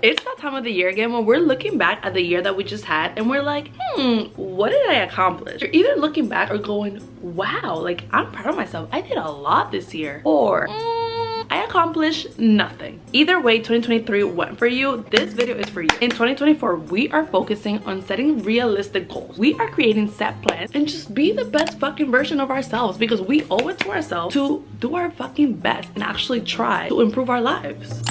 It's that time of the year again when we're looking back at the year that we just had and we're like, what did I accomplish? You're either looking back or going, wow, like I'm proud of myself. I did a lot this year. Or I accomplished nothing. Either way, 2023 went for you. This video is for you. In 2024, we are focusing on setting realistic goals. We are creating set plans and just be the best fucking version of ourselves, because we owe it to ourselves to do our fucking best and actually try to improve our lives.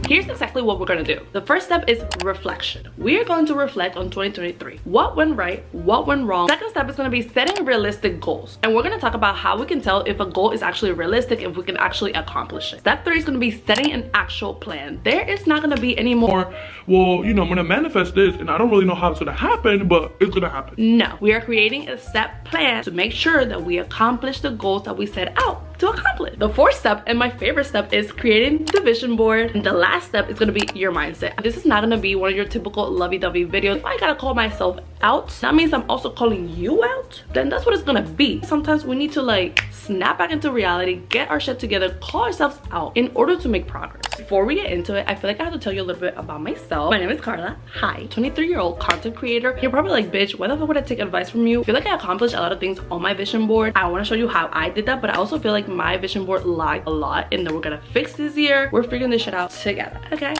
Here's exactly what we're gonna do. The first step is reflection. We are going to reflect on 2023. What went right? What went wrong? Second step is gonna be setting realistic goals. And we're gonna talk about how we can tell if a goal is actually realistic, if we can actually accomplish it. Step 3 is gonna be setting an actual plan. There is not gonna be any more, well, you know, I'm gonna manifest this and I don't really know how it's gonna happen, but it's gonna happen. No, we are creating a set plan to make sure that we accomplish the goals that we set out to accomplish. The fourth step, and my favorite step, is creating the vision board. And the last step is gonna be your mindset. This is not gonna be one of your typical lovey-dovey videos. If I gotta call myself out, that means I'm also calling you out. Then that's what it's gonna be. Sometimes we need to like snap back into reality, get our shit together, call ourselves out in order to make progress. Before we get into it, I feel like I have to tell you a little bit about myself. My name is Karla. Hi, 23-year-old content creator. You're probably like, bitch, why the fuck would I take advice from you? I feel like I accomplished a lot of things on my vision board. I want to show you how I did that, but I also feel like my vision board lagged a lot and that we're gonna fix this year. We're figuring this shit out together, okay?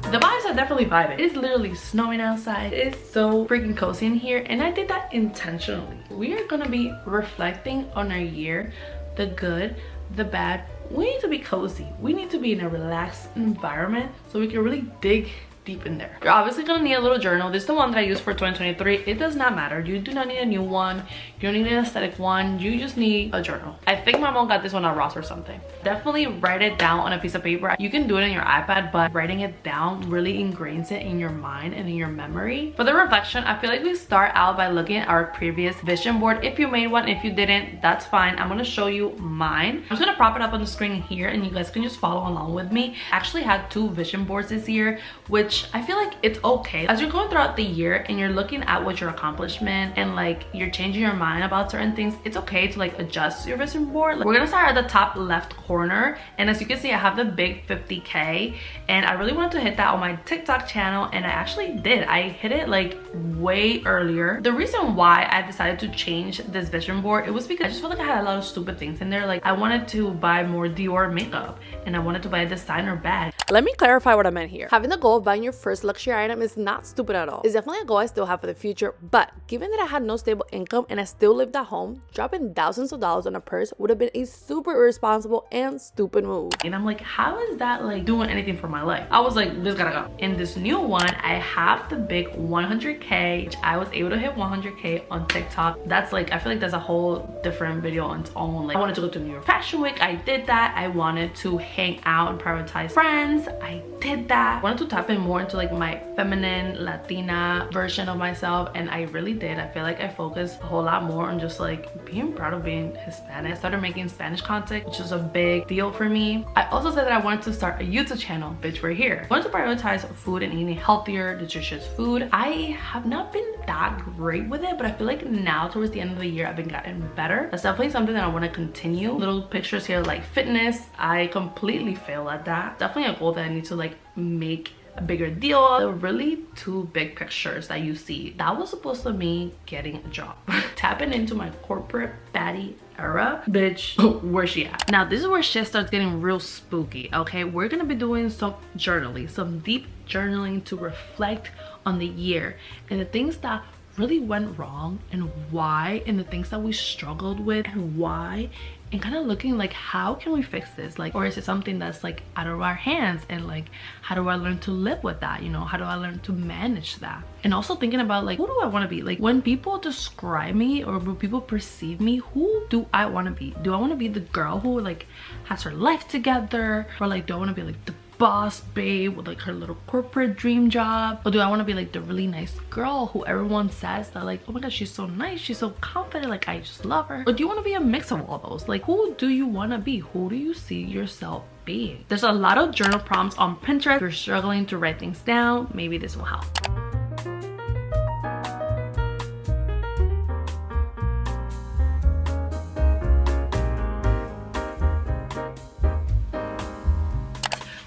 The vibes are definitely vibing. It's literally snowing outside. It's so freaking cozy in here, and I did that intentionally. We are gonna be reflecting on our year, the good, the bad. We need to be cozy. We need to be in a relaxed environment so we can really dig deep in there. You're obviously gonna need a little journal. This is the one that I use for 2023. It does not matter. You do not need a new one. You don't need an aesthetic one. You just need a journal. I think my mom got this one at Ross or something. Definitely write it down on a piece of paper. You can do it on your iPad, but writing it down really ingrains it in your mind and in your memory. For the reflection, I feel like we start out by looking at our previous vision board. If you made one, if you didn't, that's fine. I'm gonna show you mine. I'm just gonna prop it up on the screen here and you guys can just follow along with me. I actually had 2 vision boards this year, which I feel like it's okay. As you're going throughout the year and you're looking at what your accomplishment and like you're changing your mind about certain things, it's okay to like adjust your vision board. Like, we're gonna start at the top left corner, and as you can see, I have the big 50K, and I really wanted to hit that on my TikTok channel, and I actually did. I hit it like way earlier. The reason why I decided to change this vision board, it was because I just felt like I had a lot of stupid things in there. Like, I wanted to buy more Dior makeup and I wanted to buy a designer bag. Let me clarify what I meant here. Having the goal of buying your first luxury item is not stupid at all. It's definitely a goal I still have for the future, but given that I had no stable income and I still lived at home, dropping thousands of dollars on a purse would have been a super irresponsible and stupid move. And I'm like, how is that like doing anything for my life? I was like, this gotta go. In this new one, I have the big 100K, which I was able to hit 100K on TikTok. That's like, I feel like that's a whole different video on its own. Like, I wanted to go to New York Fashion Week. I did that. I wanted to hang out and prioritize friends. I did that. I wanted to tap in more into like my feminine Latina version of myself, and I really did. I feel like I focused a whole lot more on just like being proud of being Hispanic. I started making Spanish content, which is a big deal for me. I also said that I wanted to start a YouTube channel. Bitch, we're here. I wanted to prioritize food and eating healthier, nutritious food. I have not been that great with it, but I feel like now towards the end of the year I've been gotten better. That's definitely something that I want to continue. Little pictures here like fitness. I completely fail at that. Definitely a goal that I need to like make a bigger deal. The really 2 big pictures that you see, that was supposed to be getting a job. Tapping into my corporate baddie era. Bitch, where's she at? Now this is where shit starts getting real spooky, okay? We're gonna be doing some journaling, some deep journaling to reflect on the year and the things that really went wrong and why, and the things that we struggled with and why, and kind of looking like, how can we fix this? Like, or is it something that's like out of our hands, and like, how do I learn to live with that? You know, how do I learn to manage that? And also thinking about like, who do I want to be? Like, when people describe me or when people perceive me, who do I want to be? Do I want to be the girl who like has her life together, or like do I want to be like the boss babe with like her little corporate dream job? Or do I want to be like the really nice girl who everyone says that like, oh my god, she's so nice, she's so confident, like I just love her? Or do you want to be a mix of all those? Like, who do you want to be? Who do you see yourself being? There's a lot of journal prompts on Pinterest. If you're struggling to write things down, maybe this will help.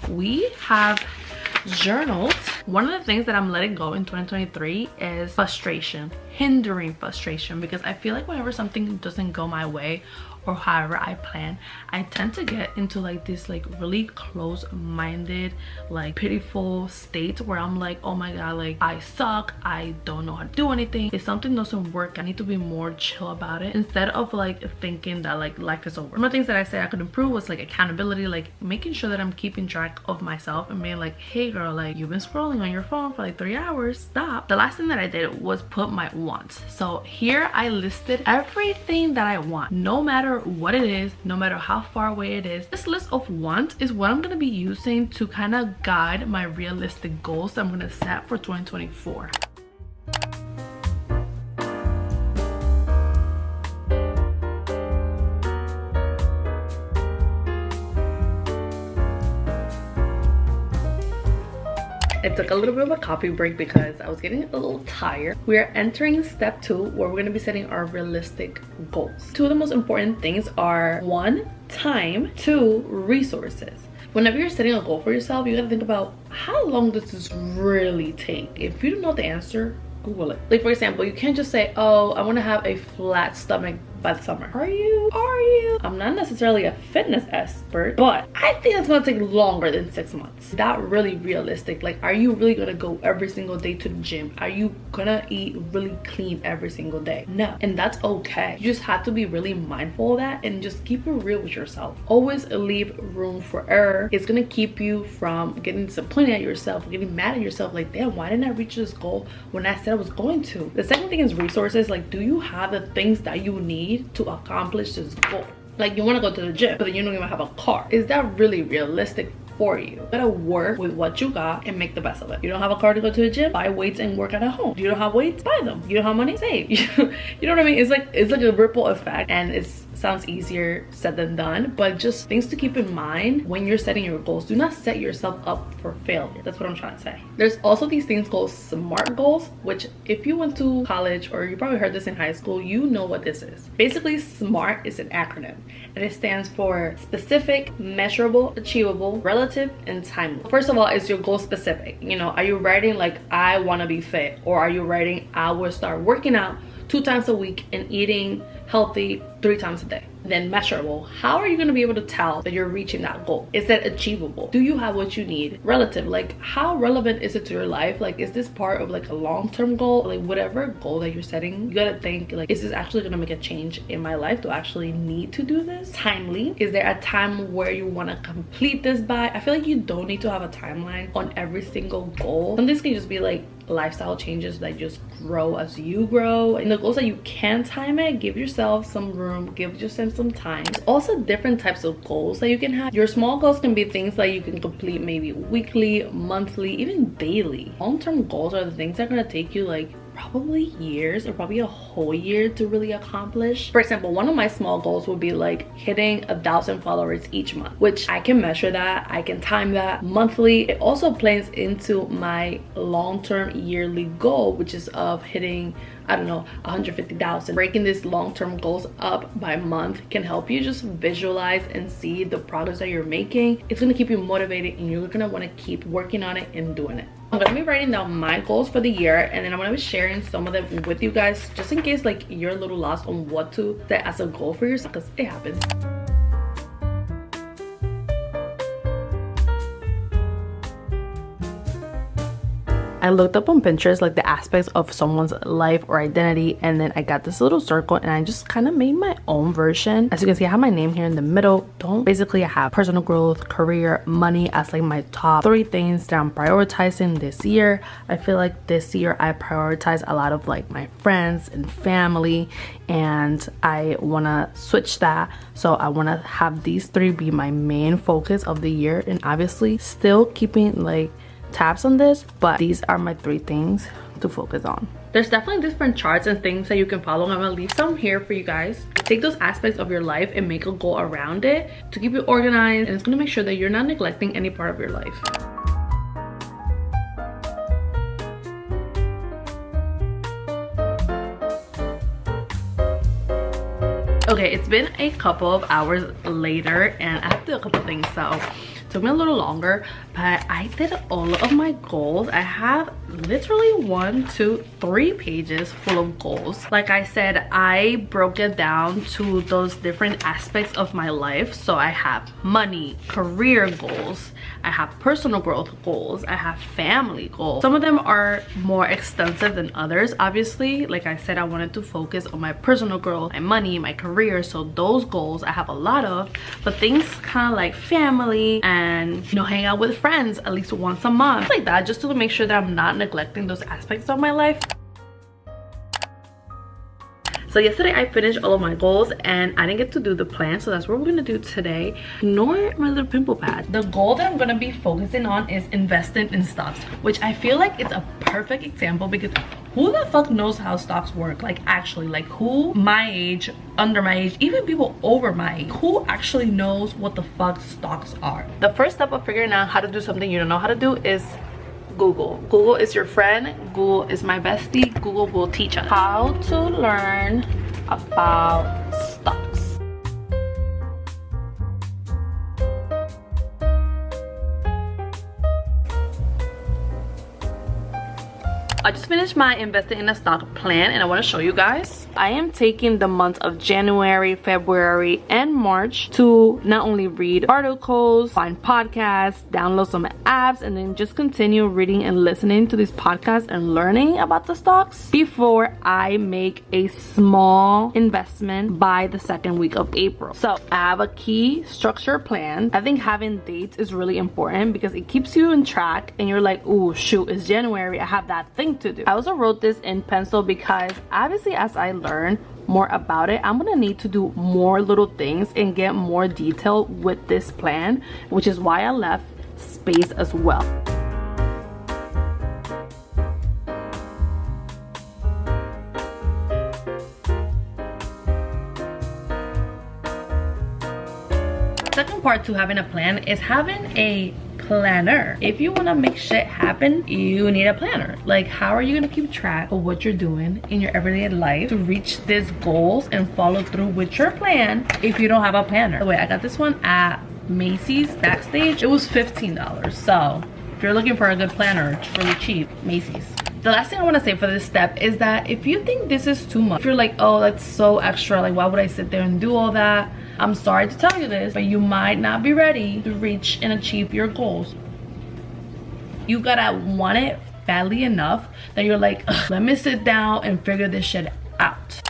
We have journaled. One of the things that I'm letting go in 2023 is frustration, hindering frustration, because I feel like whenever something doesn't go my way or however I plan, I tend to get into like this like really close-minded, like pitiful state where I'm like, oh my god, like I suck, I don't know how to do anything. If something doesn't work, I need to be more chill about it instead of like thinking that like life is over. One of the things that I said I could improve was like accountability, like making sure that I'm keeping track of myself and being like, hey girl, like you've been scrolling on your phone for like 3 hours, stop. The last thing that I did was put my wants. So here I listed everything that I want, no matter what it is, no matter how far away it is. This list of wants is what I'm going to be using to kind of guide my realistic goals that I'm going to set for 2024. I took a little bit of a coffee break because I was getting a little tired. We are entering step 2 where we're going to be setting our realistic goals. 2 of the most important things are 1, time, 2, resources. Whenever you're setting a goal for yourself, you got to think about how long does this really take? If you don't know the answer, Google it. Like for example, you can't just say, oh, I want to have a flat stomach by the summer. Are you? I'm not necessarily a fitness expert, but I think it's gonna take longer than 6 months. That really realistic. Like, are you really gonna go every single day to the gym? Are you gonna eat really clean every single day? No. And that's okay. You just have to be really mindful of that and just keep it real with yourself. Always leave room for error. It's gonna keep you from getting disappointed at yourself or getting mad at yourself, like, damn, why didn't I reach this goal when I said I was going to? The second thing is resources. Like, do you have the things that you need to accomplish this goal? Like, you want to go to the gym, but then you don't even have a car. Is that really realistic for you? You gotta work with what you got and make the best of it. You don't have a car to go to the gym, buy weights and work out at home. You don't have weights, buy them. You don't have money, save. You know what I mean? It's like a ripple effect, and it's sounds easier said than done, but just things to keep in mind when you're setting your goals. Do not set yourself up for failure. That's what I'm trying to say. There's also these things called SMART goals, which if you went to college or you probably heard this in high school, you know what this is. Basically, SMART is an acronym, and it stands for specific, measurable, achievable, relative, and timely. First of all, is your goal specific? You know, are you writing like, I want to be fit? Or are you writing, I will start working out 2 times a week and eating healthy 3 times a day? Then measurable. How are you going to be able to tell that you're reaching that goal? Is that achievable? Do you have what you need? Relative. Like, how relevant is it to your life? Like, is this part of like a long-term goal? Like, whatever goal that you're setting, you gotta think like, is this actually going to make a change in my life? Do I actually need to do this? Timely. Is there a time where you want to complete this by? I feel like you don't need to have a timeline on every single goal. Some things can just be like lifestyle changes that just grow as you grow. And the goals that you can time it, give yourself some room, give yourself some time. There's also different types of goals that you can have. Your small goals can be things that you can complete maybe weekly, monthly, even daily. Long-term goals are the things that are going to take you like probably years or probably a whole year to really accomplish. For example, one of my small goals would be like hitting 1,000 followers each month, which I can measure that, I can time that monthly. It also plays into my long-term yearly goal, which is of hitting, I don't know, 150,000. Breaking these long-term goals up by month can help you just visualize and see the progress that you're making. It's gonna keep you motivated and you're gonna wanna keep working on it and doing it. I'm gonna be writing down my goals for the year, and then I'm gonna be sharing some of them with you guys, just in case like you're a little lost on what to set as a goal for yourself, because it happens. I looked up on Pinterest like the aspects of someone's life or identity, and then I got this little circle and I just kind of made my own version. As you can see, I have my name here in the middle. Basically, I have personal growth, career, money as like my top 3 things that I'm prioritizing this year. I feel like this year I prioritize a lot of like my friends and family, and I want to switch that. So I want to have these 3 be my main focus of the year, and obviously still keeping like tabs on this, but these are my 3 things to focus on. There's definitely different charts and things that you can follow. I'm gonna leave some here for you guys. Take those aspects of your life and make a goal around it to keep you organized, and it's gonna make sure that you're not neglecting any part of your life. Okay, it's been a couple of hours later and I have to do a couple things, so it took me a little longer, but I did all of my goals. I have literally 1, 2, 3 pages full of goals. Like I said, I broke it down to those different aspects of my life. So I have money, career goals, I have personal growth goals, I have family goals. Some of them are more extensive than others. Obviously, like I said, I wanted to focus on my personal growth, my money, my career. So those goals I have a lot of, but things kind of like family and, you know, hang out with friends at least once a month, like that, just to make sure that I'm not neglecting those aspects of my life. So yesterday I finished all of my goals and I didn't get to do the plan, so that's what we're gonna do today. Ignore my little pimple pad. The goal that I'm gonna be focusing on is investing in stocks, which I feel like it's a perfect example because who the fuck knows how stocks work? Like actually, like who my age, under my age, even people over my age, who actually knows what the fuck stocks are? The first step of figuring out how to do something you don't know how to do is Google. Google is your friend. Google is my bestie. Google will teach us how to learn about stocks. I just finished my investing in a stock plan and I want to show you guys. I am taking the months of January, February, and March to not only read articles, find podcasts, download some apps, and then just continue reading and listening to these podcasts and learning about the stocks before I make a small investment by the 2nd week of April. So I have a key structure plan. I think having dates is really important because it keeps you on track and you're like, oh shoot, it's January, I have that thing to do. I also wrote this in pencil because obviously as I learn more about it, I'm gonna need to do more little things and get more detail with this plan, which is why I left space as well. Second part to having a plan is having a planner. If you want to make shit happen, you need a planner. Like, how are you going to keep track of what you're doing in your everyday life to reach these goals and follow through with your plan if you don't have a planner? By the way, I got this one at Macy's Backstage. It was $15. So if you're looking for a good planner, it's really cheap. Macy's. The last thing I want to say for this step is that if you think this is too much, if you're like, oh, that's so extra, like why would I sit there and do all that? I'm sorry to tell you this, but you might not be ready to reach and achieve your goals. You gotta want it badly enough that you're like, let me sit down and figure this shit out.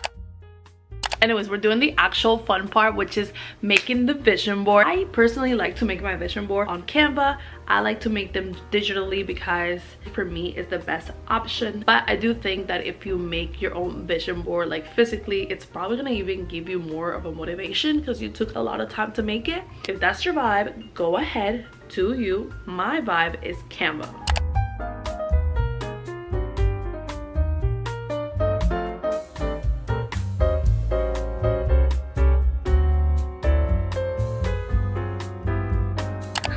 Anyways, we're doing the actual fun part, which is making the vision board. I personally like to make my vision board on Canva. I like to make them digitally because for me it's the best option. But I do think that if you make your own vision board like physically, it's probably gonna even give you more of a motivation because you took a lot of time to make it. If that's your vibe, go ahead, do you. My vibe is Canva.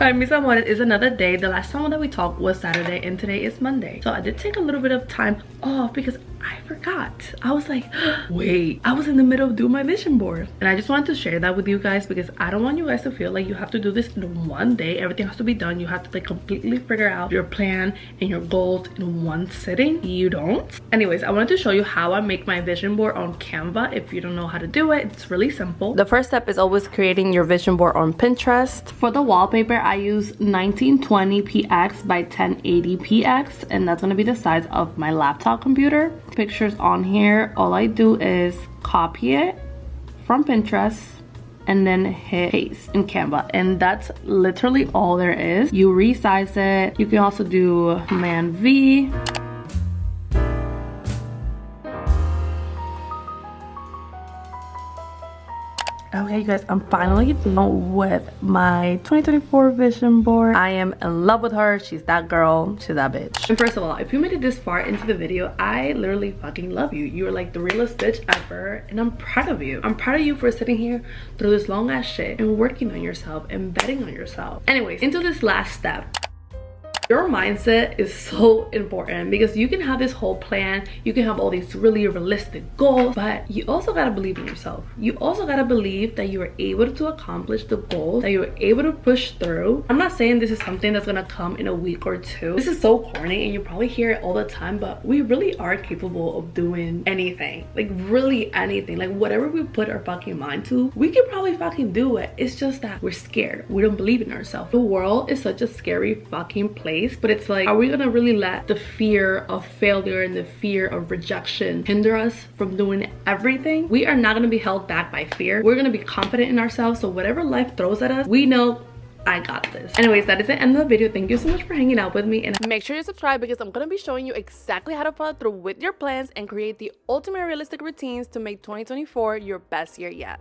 Hi, mis amores, it's another day. The last time that we talked was Saturday and today is Monday. So I did take a little bit of time off because I forgot. I was like, wait, I was in the middle of doing my vision board. And I just wanted to share that with you guys because I don't want you guys to feel like you have to do this in one day. Everything has to be done. You have to like completely figure out your plan and your goals in one sitting. You don't. Anyways, I wanted to show you how I make my vision board on Canva. If you don't know how to do it, it's really simple. The first step is always creating your vision board on Pinterest. For the wallpaper, I use 1920px by 1080px, and that's gonna be the size of my laptop computer. Pictures on here, all I do is copy it from Pinterest and then hit paste in Canva, and that's literally all there is. You resize it. You can also do Command V. Okay, you guys, I'm finally done with my 2024 vision board. I am in love with her. She's that girl. She's that bitch. And first of all, if you made it this far into the video, I literally fucking love you. You're like the realest bitch ever, and I'm proud of you. I'm proud of you for sitting here through this long ass shit and working on yourself and betting on yourself. Anyways, into this last step. Your mindset is so important because you can have this whole plan, you can have all these really realistic goals, but you also gotta believe in yourself. You also gotta believe that you are able to accomplish the goals, that you're able to push through. I'm not saying this is something that's gonna come in a week or two. This is so corny and you probably hear it all the time, but we really are capable of doing anything. Like really anything. Like whatever we put our fucking mind to, we can probably fucking do it. It's just that we're scared. We don't believe in ourselves. The world is such a scary fucking place. But it's like, are we gonna really let the fear of failure and the fear of rejection hinder us from doing everything? We are not gonna be held back by fear. We're gonna be confident in ourselves. So whatever life throws at us, we know I got this. Anyways, that is the end of the video. Thank you so much for hanging out with me, and make sure you subscribe because I'm gonna be showing you exactly how to follow through with your plans and create the ultimate realistic routines to make 2024 your best year yet.